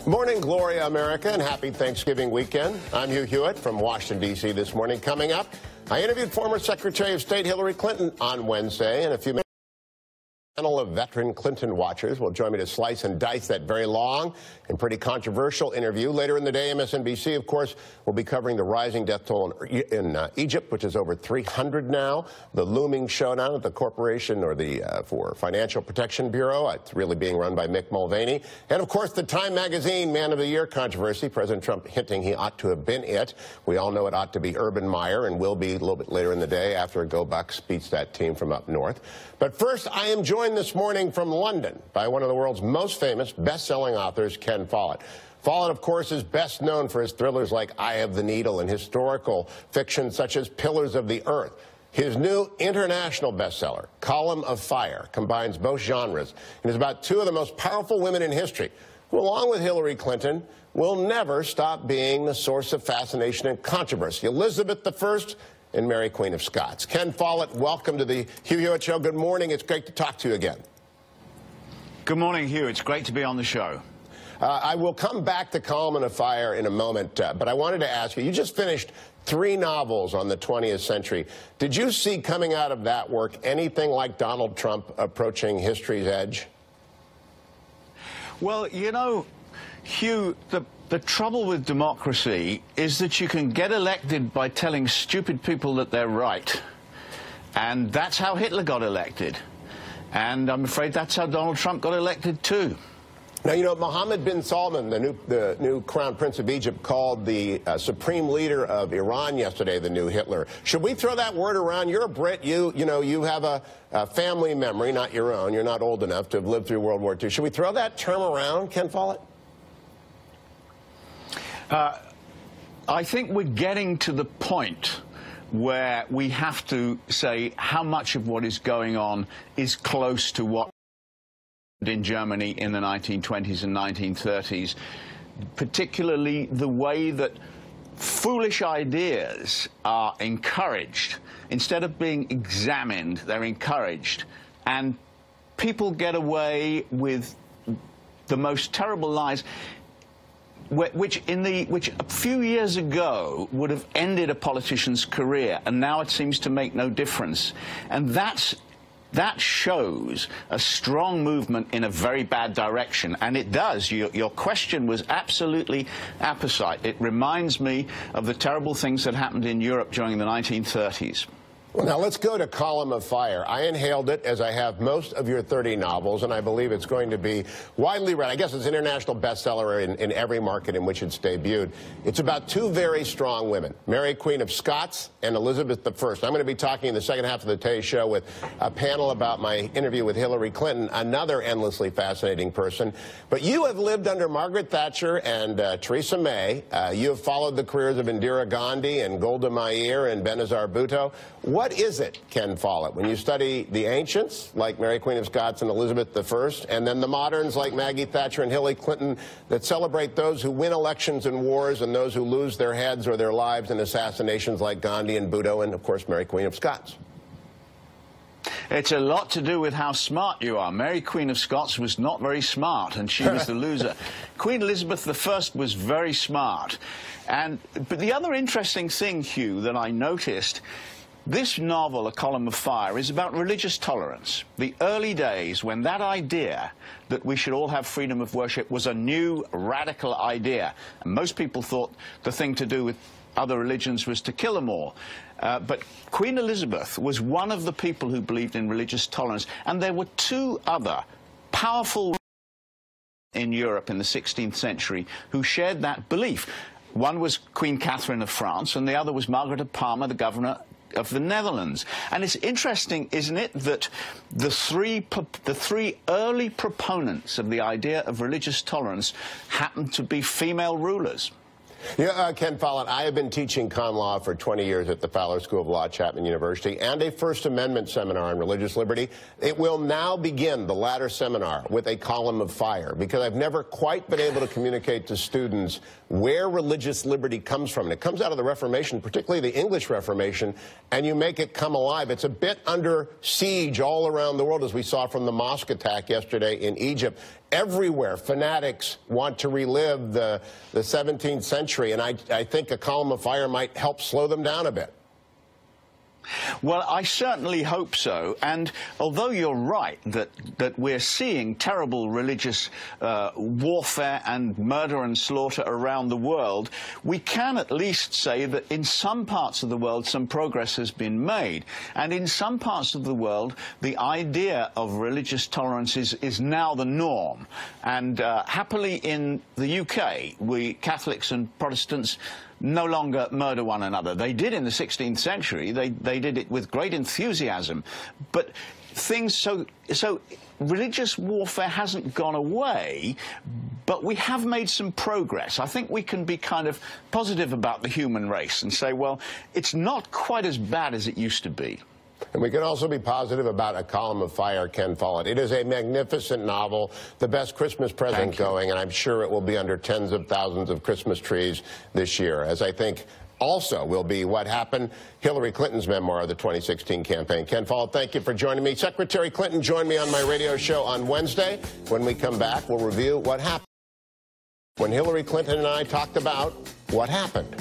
Morning, Gloria, America, and happy Thanksgiving weekend. I'm Hugh Hewitt from Washington, D.C. this morning. Coming up, I interviewed former Secretary of State Hillary Clinton on Wednesday, and a few minutes. A panel of veteran Clinton watchers will join me to slice and dice that very long and pretty controversial interview. Later in the day, MSNBC, of course, will be covering the rising death toll in Egypt, which is over 300 now, the looming showdown at the corporation or the for Financial Protection Bureau. It's really being run by Mick Mulvaney. And, of course, the Time Magazine Man of the Year controversy, President Trump hinting he ought to have been it. We all know it ought to be Urban Meyer and will be a little bit later in the day after Go Bucks beats that team from up north. But first, I am joined this morning from London by one of the world's most famous best-selling authors, Ken Follett. Follett, of course, is best known for his thrillers like Eye of the Needle and historical fiction such as Pillars of the Earth. His new international bestseller, Column of Fire, combines both genres and is about two of the most powerful women in history, who, along with Hillary Clinton, will never stop being the source of fascination and controversy. Elizabeth I and Mary, Queen of Scots. Ken Follett, welcome to the Hugh Hewitt Show. Good morning. It's great to talk to you again. Good morning, Hugh. It's great to be on the show. I will come back to Column of Fire in a moment, but I wanted to ask you, you just finished 3 novels on the 20th century. Did you see coming out of that work anything like Donald Trump approaching history's edge? Well, you know, Hugh, the trouble with democracy is that you can get elected by telling stupid people that they're right. And that's how Hitler got elected. And I'm afraid that's how Donald Trump got elected, too. Now, you know, Mohammed bin Salman, the new crown prince of Egypt, called the supreme leader of Iran yesterday the new Hitler. Should we throw that word around? You're a Brit. You know, you have a family memory, not your own. You're not old enough to have lived through World War II. Should we throw that term around, Ken Follett? I think we're getting to the point where we have to say how much of what is going on is close to what in Germany in the 1920s and 1930s, particularly the way that foolish ideas are encouraged. Instead of being examined, they're encouraged. And people get away with the most terrible lies, which a few years ago would have ended a politician's career, and now it seems to make no difference. And that shows a strong movement in a very bad direction, and it does. Your question was absolutely apposite. It reminds me of the terrible things that happened in Europe during the 1930s. Well, now let's go to Column of Fire. I inhaled it, as I have most of your 30 novels, and I believe it's going to be widely read. I guess it's an international bestseller in every market in which it's debuted. It's about 2 very strong women, Mary, Queen of Scots, and Elizabeth I. I'm going to be talking in the second half of the Today Show with a panel about my interview with Hillary Clinton, another endlessly fascinating person. But you have lived under Margaret Thatcher and Theresa May. You have followed the careers of Indira Gandhi and Golda Meir and Benazir Bhutto. What is it, Ken Follett, when you study the ancients, like Mary, Queen of Scots and Elizabeth I, and then the moderns, like Maggie Thatcher and Hillary Clinton, that celebrate those who win elections and wars and those who lose their heads or their lives in assassinations like Gandhi and Bhutto and, of course, Mary, Queen of Scots? It's a lot to do with how smart you are. Mary, Queen of Scots, was not very smart, and she was the loser. Queen Elizabeth I was very smart. But the other interesting thing, Hugh, that I noticed, this novel, A Column of Fire, is about religious tolerance. The early days when that idea that we should all have freedom of worship was a new, radical idea. And most people thought the thing to do with other religions was to kill them all. But Queen Elizabeth was one of the people who believed in religious tolerance. And there were 2 other powerful in Europe in the 16th century who shared that belief. One was Queen Catherine of France, and the other was Margaret of Parma, the governor of the Netherlands. And it's interesting, isn't it, that the three early proponents of the idea of religious tolerance happened to be female rulers. Yeah, Ken Follett, I have been teaching con law for 20 years at the Fowler School of Law at Chapman University and a First Amendment seminar on religious liberty. It will now begin, the latter seminar, with a column of fire, because I've never quite been able to communicate to students where religious liberty comes from. And it comes out of the Reformation, particularly the English Reformation, and you make it come alive. It's a bit under siege all around the world, as we saw from the mosque attack yesterday in Egypt. everywhere, fanatics want to relive the 17th century, and I think A Column of Fire might help slow them down a bit. Well, I certainly hope so. And although you're right that we're seeing terrible religious warfare and murder and slaughter around the world, we can at least say that in some parts of the world some progress has been made. And in some parts of the world the idea of religious tolerance is now the norm. And happily in the UK, we Catholics and Protestants no longer murder one another. They did in the 16th century. They did it with great enthusiasm. But so religious warfare hasn't gone away, but we have made some progress. I think we can be kind of positive about the human race and say, well, it's not quite as bad as it used to be. And we can also be positive about A Column of Fire, Ken Follett. It is a magnificent novel, the best Christmas present going, and I'm sure it will be under tens of thousands of Christmas trees this year, as I think also will be What Happened, Hillary Clinton's memoir of the 2016 campaign. Ken Follett, thank you for joining me. Secretary Clinton joined me on my radio show on Wednesday. When we come back, we'll review what happened when Hillary Clinton and I talked about what happened.